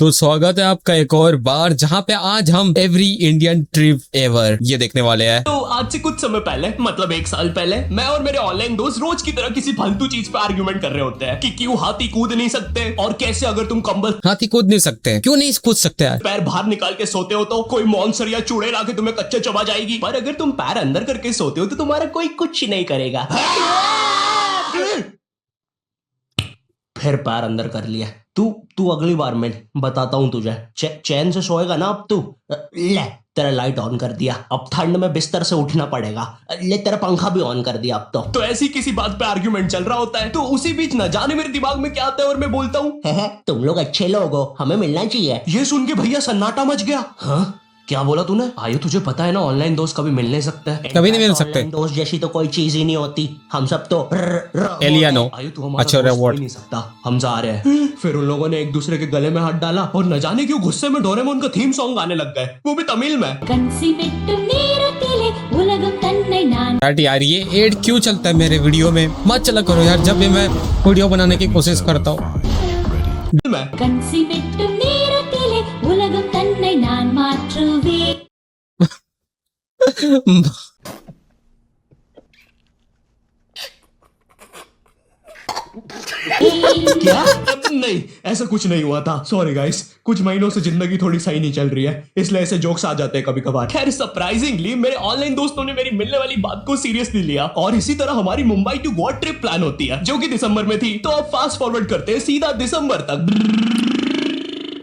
तो स्वागत है आपका एक और बार, जहाँ पे आज हम एवरी इंडियन ट्रिप एवर ये देखने वाले हैं। तो आज से कुछ समय पहले, मतलब 1 साल पहले, मैं और मेरे ऑनलाइन दोस्त रोज की तरह किसी फालतू चीज पे आर्ग्यूमेंट कर रहे होते हैं कि क्यों हाथी कूद नहीं सकते, और कैसे अगर तुम कंबल हाथी कूद नहीं सकते, क्यों नहीं कूद सकते यार? पैर बाहर निकाल के सोते हो तो कोई मॉन्स्टर या चूड़े लाके तुम्हें कच्चे चबा जाएगी, पर अगर तुम पैर अंदर करके सोते हो तो तुम्हारा कोई कुछ नहीं करेगा। फिर पैर अंदर कर लिया। तू अगली बार मैं बताता हूँ तुझे, चैन से सोएगा ना अब तू। ले तेरा लाइट ऑन कर दिया, अब ठंड में बिस्तर से उठना पड़ेगा। ले तेरा पंखा भी ऑन कर दिया अब तो ऐसी किसी बात पे आर्ग्यूमेंट चल रहा होता है, तो उसी बीच न जाने मेरे दिमाग में क्या आता है और मैं बोलता हूँ, तुम लोग अच्छे लोग हो, हमें मिलना चाहिए। ये सुन के भैया सन्नाटा मच गया। हाँ क्या बोला तूने? आयु तुझे पता है ना, ऑनलाइन दोस्त कभी मिल नहीं सकते, कभी नहीं मिल सकते। दोस्त जैसी तो कोई चीज ही नहीं होती, हम सब तो एलियन हो। आयु तू हमारा अच्छा दोस्त reward। ही नहीं सकता, हम जा रहे हैं। फिर उन लोगों ने एक दूसरे के गले में हाथ डाला और न जाने क्यों गुस्से में डोरेमोन का थीम सॉन्ग गाने लग गए, वो भी तमिल में। यार ये एड क्यों चलता है मेरे वीडियो में? मत चला करो यार, जब भी मैं वीडियो बनाने की कोशिश करता हूँ। क्या? नहीं, ऐसा कुछ नहीं हुआ था। सॉरी गाइस, कुछ महीनों से जिंदगी थोड़ी सही नहीं चल रही है, इसलिए ऐसे जोक्स आ जाते हैं कभी कभार। खैर सरप्राइजिंगली मेरे ऑनलाइन दोस्तों ने मेरी मिलने वाली बात को सीरियसली लिया, और इसी तरह हमारी Mumbai to Goa trip plan होती है, जो कि दिसंबर में थी। तो अब फास्ट फॉरवर्ड करते हैं सीधा दिसंबर तक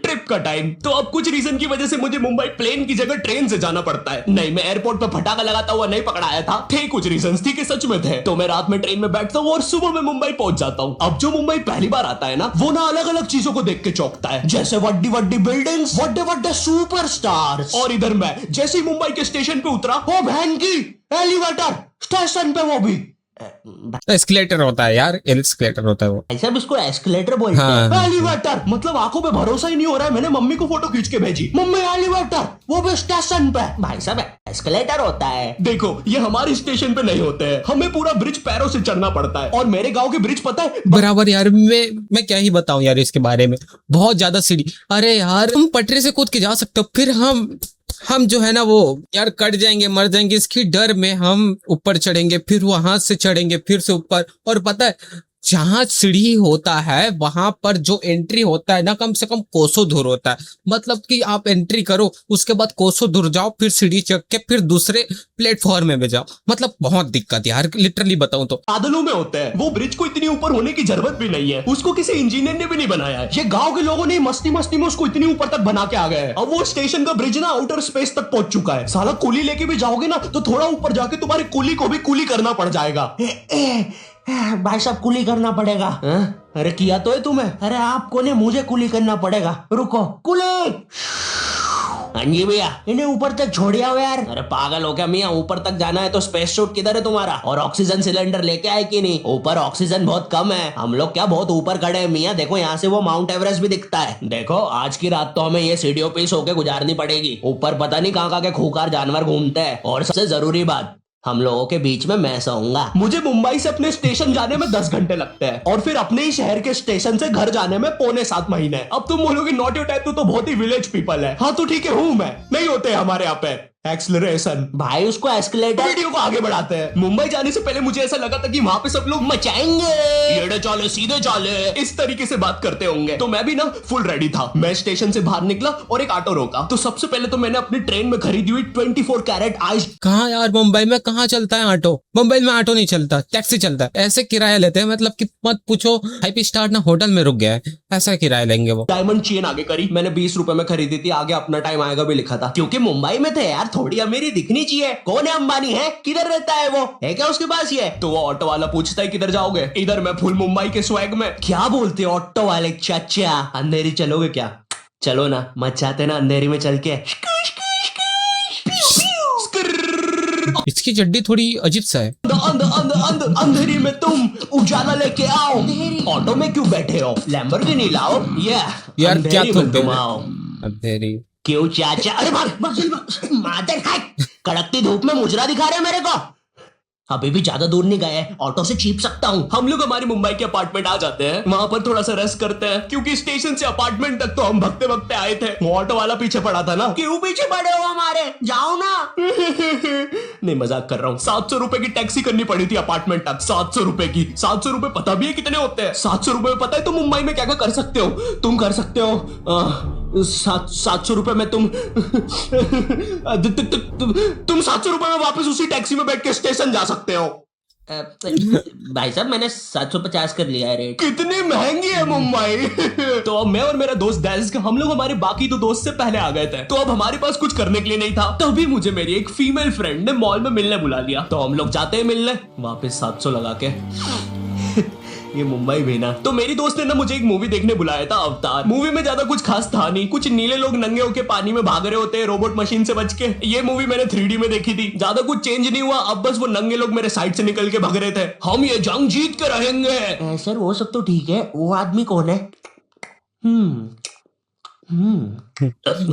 ट्रिप का टाइम। तो अब कुछ रीजन की वजह से मुझे मुंबई प्लेन की जगह ट्रेन से जाना पड़ता है। नहीं, मैं एयरपोर्ट पे फटाका लगाता हुआ नहीं पकड़ाया था, थे कुछ रीजंस, थी कि सच में थे। तो मैं रात में ट्रेन में बैठता हूँ और सुबह में मुंबई पहुंच जाता हूँ। अब जो मुंबई पहली बार आता है ना, वो ना अलग अलग चीजों को देख के चौंकता है, जैसे वड्डी वड्डी बिल्डिंग्स, वड्डे वड्डे सुपरस्टार्स। और इधर मैं जैसे ही मुंबई के स्टेशन पे उतरा, ओ बहन की एलिवेटर स्टेशन पे, वो भी एस्केलेटर होता है यार, एस्केलेटर होता है वो। ऐसा इसको एस्केलेटर बोलते हैं। एलिवेटर मतलब आंखों पे भरोसा ही नहीं हो रहा है। मैंने मम्मी को फोटो खींच के भेजी, मम्मी एलिवेटर, वो भी स्टेशन पे। भाई साहब एस्केलेटर होता है। देखो ये हमारे स्टेशन पे नहीं होते हैं, हमें पूरा ब्रिज पैरों से चढ़ना पड़ता है, और मेरे गांव के ब्रिज पता है बराबर यार। मैं क्या ही बताऊं यार इसके बारे में, बहुत ज्यादा सीढ़ी। अरे यार तुम पटरी से कूद के जा सकते हो, फिर हम जो है ना वो यार कट जाएंगे, मर जाएंगे, इसकी डर में हम ऊपर चढ़ेंगे, फिर वहां से चढ़ेंगे, फिर से ऊपर। और पता है जहां सीढ़ी होता है वहां पर जो एंट्री होता है ना, कम से कम कोसों दूर होता है। मतलब कि आप एंट्री करो, उसके बाद कोसों दूर जाओ, फिर सीढ़ी चढ़ के फिर दूसरे प्लेटफॉर्म में जाओ। मतलब बहुत दिक्कत यार, लिटरली बताऊं तो। बादलों में होता है वो ब्रिज, को इतनी ऊपर होने की जरूरत भी नहीं है, उसको किसी इंजीनियर ने भी नहीं बनाया है, ये गांव के लोगों ने मस्ती मस्ती में उसको इतनी ऊपर तक बना के आ गए हैं। अब वो स्टेशन का ब्रिज ना आउटर स्पेस तक पहुंच चुका है। साला कुली लेके भी जाओगे ना तो थोड़ा ऊपर जाके तुम्हारे कुली को भी कुली करना पड़ जाएगा। भाई साहब कुली करना पड़ेगा। अरे किया तो है तुम्हें? अरे आपको ने मुझे कुली करना पड़ेगा। रुको, कुली। हाँ जी भैया, इन्हें ऊपर तक छोड़िया हो यार। अरे पागल हो क्या मियाँ, ऊपर तक जाना है तो स्पेस सूट किधर है तुम्हारा? और ऑक्सीजन सिलेंडर लेके आए कि नहीं? ऊपर ऑक्सीजन बहुत कम है, हम लोग क्या बहुत ऊपर खड़े हैं मियाँ। देखो यहाँ से वो माउंट एवरेस्ट भी दिखता है। देखो आज की रात तो हमें ये सीढ़ियों पे सो के गुजारनी पड़ेगी, ऊपर पता नहीं कहाँ के खूंखार जानवर घूमते हैं। और सबसे जरूरी बात, हम लोगों के बीच में मैं सोऊंगा। मुझे मुंबई से अपने स्टेशन जाने में 10 घंटे लगते हैं, और फिर अपने ही शहर के स्टेशन से घर जाने में 6.25 महीने। अब तुम बोलोगे नॉट योर टाइप, तो बहुत ही विलेज पीपल है। हाँ तो ठीक है, हूँ मैं, नहीं होते हमारे यहाँ पे एक्सेलरेशन। भाई उसको एस्केलेटर। वीडियो को आगे बढ़ाते हैं। मुंबई जाने से पहले मुझे ऐसा लगा था कि वहां पे सब लोग मचाएंगे, एड़े चाले सीधे चाले, इस तरीके से बात करते होंगे। तो मैं भी ना फुल रेडी था। मैं स्टेशन से बाहर निकला और एक ऑटो रोका। तो सबसे पहले तो मैंने अपनी ट्रेन में खरीदी हुई 24 कैरेट आइस। कहाँ यार मुंबई में कहाँ चलता है ऑटो? मुंबई में ऑटो नहीं चलता, टैक्सी चलता है। ऐसे किराया लेते हैं, मतलब कि मत पूछो। 5 स्टार ना होटल में रुक गया है, ऐसा किराया लेंगे वो। डायमंड चेन आगे करी, मैंने 20 रुपए में खरीदी थी, आगे अपना टाइम आएगा भी लिखा था, क्योंकि मुंबई में थे यार, थोड़ी अमीरी दिखनी चाहिए। कौन है अंबानी? है किधर रहता है वो? है क्या उसके पास? ये तो वो ऑटो वाला पूछता है किधर जाओगे? इधर मैं फुल मुंबई के स्वैग में। क्या बोलते ऑटो वाले चाचा, अंधेरी चलोगे क्या? चलो ना, मचाते ना अंधेरी में चल के। इसकी चड्डी थोड़ी अजीब सा है। अंधेरी में तुम उजाला लेके आओ। ऑटो में क्यों बैठे हो? लैम्बोर्गिनी लाओ। यार क्या तुम आओ अंधेरी। क्यों चाचा? अरे मादर, कड़कती धूप में मुजरा दिखा रहे मेरे को। अभी भी ज्यादा दूर नहीं गए, ऑटो से चीप सकता हूँ। हम लोग हमारी मुंबई के अपार्टमेंट आ जाते हैं, वहां पर थोड़ा सा रेस्ट करते हैं, क्योंकि स्टेशन से अपार्टमेंट तक तो हम भगते भगते आए थे। वो ऑटो वाला पीछे पड़ा था ना। क्यों पीछे पड़े हो हमारे, जाओ ना। नहीं, मजाक कर रहा हूँ। 700 रुपए की टैक्सी करनी पड़ी थी अपार्टमेंट तक। 700 रुपए की। 700 रुपए पता भी है कितने होते हैं? 700 रुपए में पता है तुम मुंबई में क्या क्या कर सकते हो? तुम कर सकते हो 700 रुपए में तुम 700 रुपए में वापस उसी टैक्सी में बैठ के स्टेशन जा सकते हो। भाई साहब मैंने 750 कर लिया है रेट। कितनी महंगी है मुंबई। तो अब मैं और मेरा दोस्त दैज, हम लोग हमारे बाकी दो दोस्त से पहले आ गए थे, तो अब हमारे पास कुछ करने के लिए नहीं था। तभी मुझे मेरी एक फीमेल फ्रेंड ने मॉल में मिलने बुला लिया, तो हम लोग जाते हैं मिलने, वापस 700 लगा के। ये मुंबई भी ना। तो मेरी दोस्त ने ना मुझे एक मूवी देखने बुलाया था, अवतार। मूवी में ज्यादा कुछ खास था नहीं, कुछ नीले लोग नंगे होके पानी में भाग रहे होते हैं रोबोट मशीन से बच के। ये मूवी मैंने 3D में देखी थी, ज्यादा कुछ चेंज नहीं हुआ। अब बस वो नंगे लोग मेरे साइड से निकल के भाग रहे थे। हम ये जंग जीत के रहेंगे। सर वो सब तो ठीक है, वो आदमी कौन है?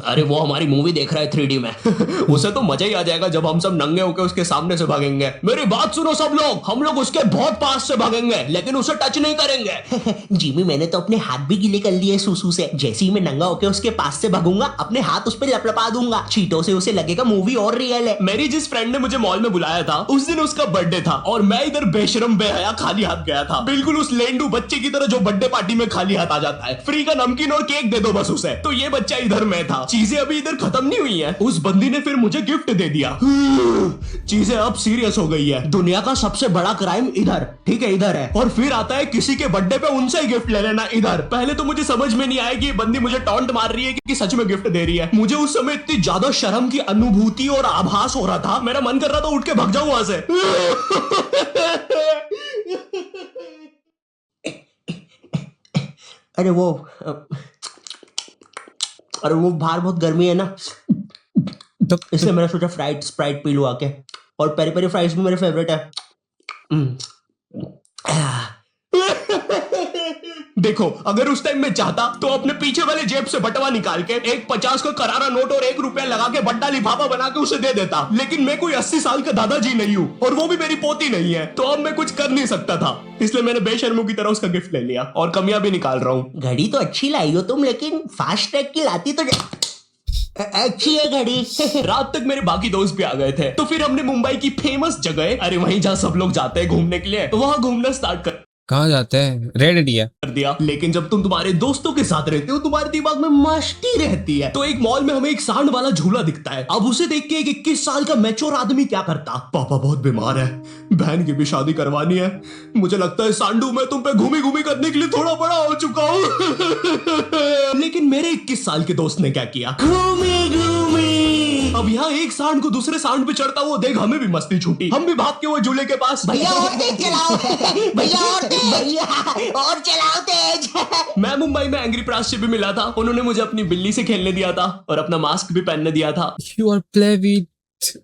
अरे वो हमारी मूवी देख रहा है 3D में। उसे तो मजा ही आ जाएगा जब हम सब नंगे होके उसके सामने से भागेंगे। मेरी बात सुनो सब लोग, हम लोग उसके बहुत पास से भागेंगे, लेकिन उसे टच नहीं करेंगे। जिमी मैंने तो अपने हाथ भी गीले कर लिए सूसू से। जैसे ही मैं नंगा होके उसके पास से भागूंगा, अपने हाथ उस पर लपलपा दूंगा, चीटों से उसे लगेगा मूवी और रियल है। मेरी जिस फ्रेंड ने मुझे मॉल में बुलाया था, उस दिन उसका बर्थडे था, और मैं इधर बेशरम बेहया खाली हाथ गया था, बिल्कुल उस लेंडू बच्चे की तरह जो बर्थडे पार्टी में खाली हाथ आ जाता है। फ्री का नमकीन और केक दे दो बस उसे। तो ये बच्चा इधर में था। चीजें अभी इधर खत्म नहीं हुई हैं। उस बंदी ने फिर मुझे गिफ्ट दे दिया। चीजें अब सीरियस हो गई है। दुनिया का सबसे बड़ा क्राइम इधर, ठीक है, इधर है। और फिर आता है किसी के बर्थडे पे उनसे ही गिफ्ट ले लेना इधर। पहले तो मुझे समझ में नहीं आया कि ये बंदी मुझे टॉन्ट मार रही है कि सच में गिफ्ट दे रही है। मुझे उस समय इतनी ज्यादा शर्म की अनुभूति और आभास हो रहा था, मेरा मन कर रहा था उठ के भाग जाऊं वहां से। अरे वो बाहर बहुत गर्मी है ना, तो इसलिए मैंने सोचा स्प्राइट पी लूं आके। और पेरी पेरी फ्राइज भी मेरे फेवरेट है। देखो, अगर उस टाइम में चाहता तो अपने पीछे वाले जेब से बटवा निकाल के एक 50 का करारा नोट और 1 रुपया लगा के बड्डा लिफाफा बना के उसे दे देता। लेकिन मैं कोई 80 साल का दादाजी नहीं हूँ, और वो भी मेरी पोती नहीं है, तो अब मैं कुछ कर नहीं सकता था। इसलिए मैंने बेशर्मों की तरह उसका गिफ्ट ले लिया, और कमियां भी निकाल रहा हूँ। घड़ी तो अच्छी लाई हो तुम, लेकिन फास्ट ट्रैक की लाती तो अच्छी है घड़ी। रात तक मेरे बाकी दोस्त भी आ गए थे, तो फिर हमने मुंबई की फेमस जगह, अरे वहीं जहाँ सब लोग जाते हैं घूमने के लिए, वहां घूमना स्टार्ट कर कहाँ जाते हैं? Red India. दिया। लेकिन जब तुम तुम्हारे दोस्तों के साथ रहते हो, तुम्हारे दिमाग में मस्ती रहती है। तो एक मॉल में हमें एक सांड वाला झूला दिखता है। अब उसे देख के एक 21 साल का मैच्योर आदमी क्या करता? पापा बहुत बीमार है, बहन की भी शादी करवानी है, मुझे लगता है सांडू मैं तुम पे घूमी घूमी करने के लिए थोड़ा बड़ा हो चुका हूँ। लेकिन मेरे 21 साल के दोस्त ने क्या किया? घूमी घूमी। अब यहाँ एक सांड को दूसरे सांड पे चढ़ता हुआ देख हमें भी मस्ती छूटी। हम भी भाग के वो झूले के पास, भैया और तेज चलाओ, भैया और तेज, भैया और चलाओ तेज। मैं मुंबई में एंग्री प्रास से भी मिला था। उन्होंने मुझे अपनी बिल्ली से खेलने दिया था और अपना मास्क भी पहनने दिया था। You are play with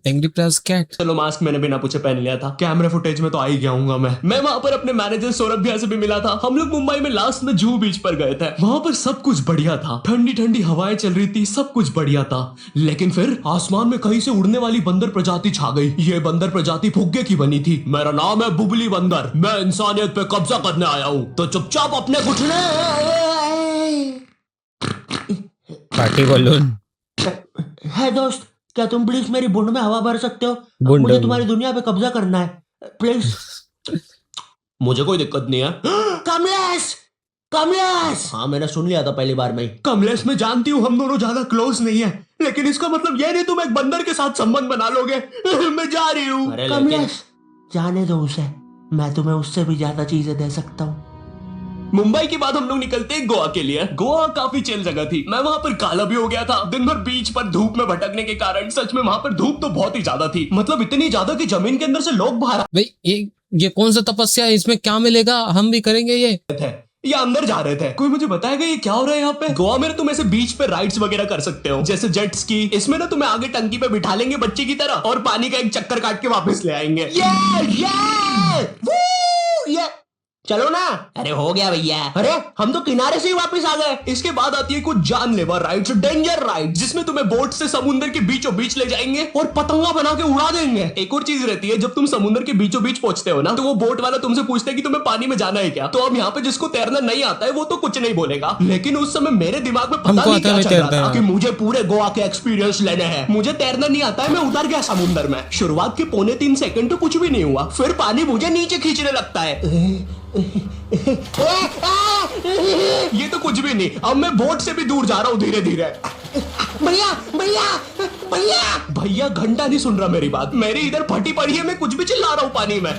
Angry Plus Cat. चलो, मास्क मैंने बिना पूछे पहन लिया था, कैमरा फुटेज में तो आ ही गया हूँ मैं वहां पर अपने मैनेजर सौरभ भैया से भी मिला था। हम लोग मुंबई में लास्ट में जुहू बीच पर गए थे। वहां पर सब कुछ बढ़िया था, ठंडी ठंडी हवाएं चल रही थी, सब कुछ बढ़िया था। लेकिन फिर आसमान में कहीं से उड़ने वाली बंदर प्रजाति छा गई। ये बंदर प्रजाति फुग्गे की बनी थी। मेरा नाम है बुबली बंदर, मैं इंसानियत पे कब्जा करने आया हूँ, तो चुपचाप अपने घुटने। Party balloon. है दोस्त, क्या तुम प्लीज मेरी बुंड में हवा भर सकते हो? बुंड मुझे में। तुम्हारी दुनिया पे कब्जा करना है, प्लीज। मुझे कोई दिक्कत नहीं है। कमलेश, कमलेश। हाँ मैंने सुन लिया था पहली बार में ही। कमलेश, मैं जानती हूँ हम दोनों ज्यादा क्लोज नहीं है, लेकिन इसका मतलब ये नहीं तुम एक बंदर के साथ संबंध बना लोगे। मैं जा रही हूँ। कमलेश जाने दो उसे, मैं तुम्हें उससे भी ज्यादा चीजें दे सकता हूँ। मुंबई के बाद हम लोग निकलते हैं गोवा के लिए। गोवा काफी चिल जगह थी। मैं वहां पर काला भी हो गया था दिन भर बीच पर धूप में भटकने के कारण। सच में वहां पर धूप तो बहुत ही ज्यादा थी, मतलब इतनी ज्यादा कि जमीन के अंदर से लोग बाहर भाई ये कौन सा तपस्या है? इसमें क्या मिलेगा? हम भी करेंगे ये। आए थे या अंदर जा रहे थे। कोई मुझे बताएगा ये क्या हो रहा है यहाँ पे? गोवा में तुम ऐसे बीच पे राइड्स वगैरह कर सकते हो, जैसे जेट स्की। इसमें ना तुम्हें आगे टंकी पे बिठा लेंगे बच्चे की तरह, और पानी का एक चक्कर काट के वापस ले आएंगे। ये चलो ना। अरे हो गया भैया। अरे हम तो किनारे से ही वापस आ गए। इसके बाद आती है कुछ जानलेवा राइड्स, डेंजर राइड, जिसमें तुम्हें बोट से समुद्र के बीचों बीच ले जाएंगे और पतंगा बना के उड़ा देंगे। एक और चीज रहती है, जब तुम समुद्र के बीचों बीच पहुंचते हो ना, तो वो बोट वाला तुमसे पूछता है कि तुम्हें पानी में जाना है क्या। तो अब यहाँ पे जिसको तैरना नहीं आता है वो तो कुछ नहीं बोलेगा, लेकिन उस समय मेरे दिमाग में पता हमको नहीं आता क्या है, चल रहा तैरता था है। कि मुझे पूरे गोवा के एक्सपीरियंस लेने हैं। मुझे तैरना नहीं आता है, मैं उतर गया समुद्र में। शुरुआत के 2.25 सेकंड तो कुछ भी नहीं हुआ, फिर पानी मुझे नीचे खींचने लगता है। ये तो कुछ भी नहीं, अब मैं बोट से भी दूर जा रहा हूँ धीरे धीरे। भैया भैया भैया भैया घंटा नहीं सुन रहा मेरी बात, मेरी इधर फटी पड़ी है, मैं कुछ भी चिल्ला रहा हूँ पानी में।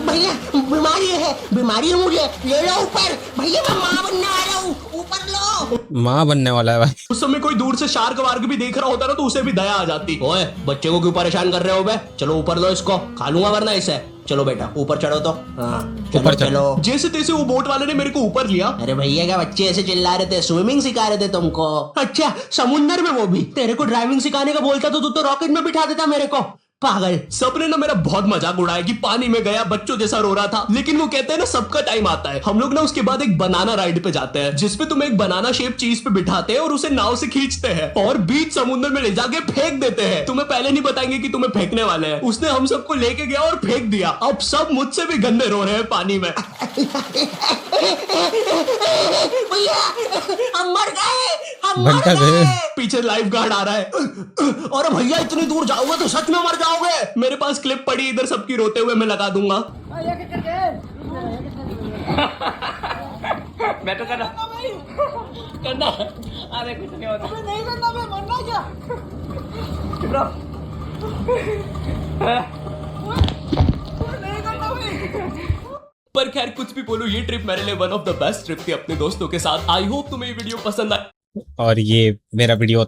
भैया बीमारी है मुझे, ले लो ऊपर। भैया मैं माँ बनने वाला हूँ, ऊपर लो। माँ बनने वाला है भाई। उस समय कोई दूर से शार्क वार्क भी देख रहा होता ना तो उसे भी दया आ जाती। ओए बच्चे को क्यों परेशान कर रहे हो बे, चलो ऊपर लो इसको, खा लूंगा वरना इसे। चलो बेटा ऊपर चढ़ो तो। हाँ ऊपर चलो। चलो। जैसे तैसे वो बोट वाले ने मेरे को ऊपर लिया। अरे भैया क्या बच्चे ऐसे चिल्ला रहे थे, स्विमिंग सिखा रहे थे तुमको। अच्छा समुंदर में वो भी। तेरे को ड्राइविंग सिखाने का बोलता तो तू तो रॉकेट में बिठा देता मेरे को, पागल। सबने ना मेरा बहुत मजाक उड़ाया कि पानी में गया बच्चों जैसा रो रहा था, लेकिन वो कहते हैं ना सबका टाइम आता है। हम लोग ना उसके बाद एक बनाना राइड पे जाते हैं, जिसपे तुम्हें एक बनाना शेप चीज पे बिठाते हैं और उसे नाव से खींचते हैं और बीच समुद्र में ले जाके फेंक देते हैं। तुम्हें पहले नहीं बताएंगे कि तुम्हें फेंकने वाले हैं। उसने हम सबको लेके गया और फेंक दिया। अब सब मुझसे भी गंदे रो रहे हैं पानी में। भैया हम मर गए, हम मर बनता गए। पीछे लाइफ गार्ड आ रहा है। और भैया इतनी दूर जाओगे तो सच में मर जाओगे। मेरे पास क्लिप पड़ी इधर सबकी रोते हुए, मैं लगा दूंगा। मैं तो करना अरे कुछ नहीं होता, नहीं करना, मैं मरना क्या। नहीं करना भाई। पर खैर कुछ भी बोलो, ये ट्रिप मेरे लिए one of the best trip थी अपने दोस्तों के साथ। आई होप तुम्हें ये वीडियो पसंद आए। और ये मेरा वीडियो था।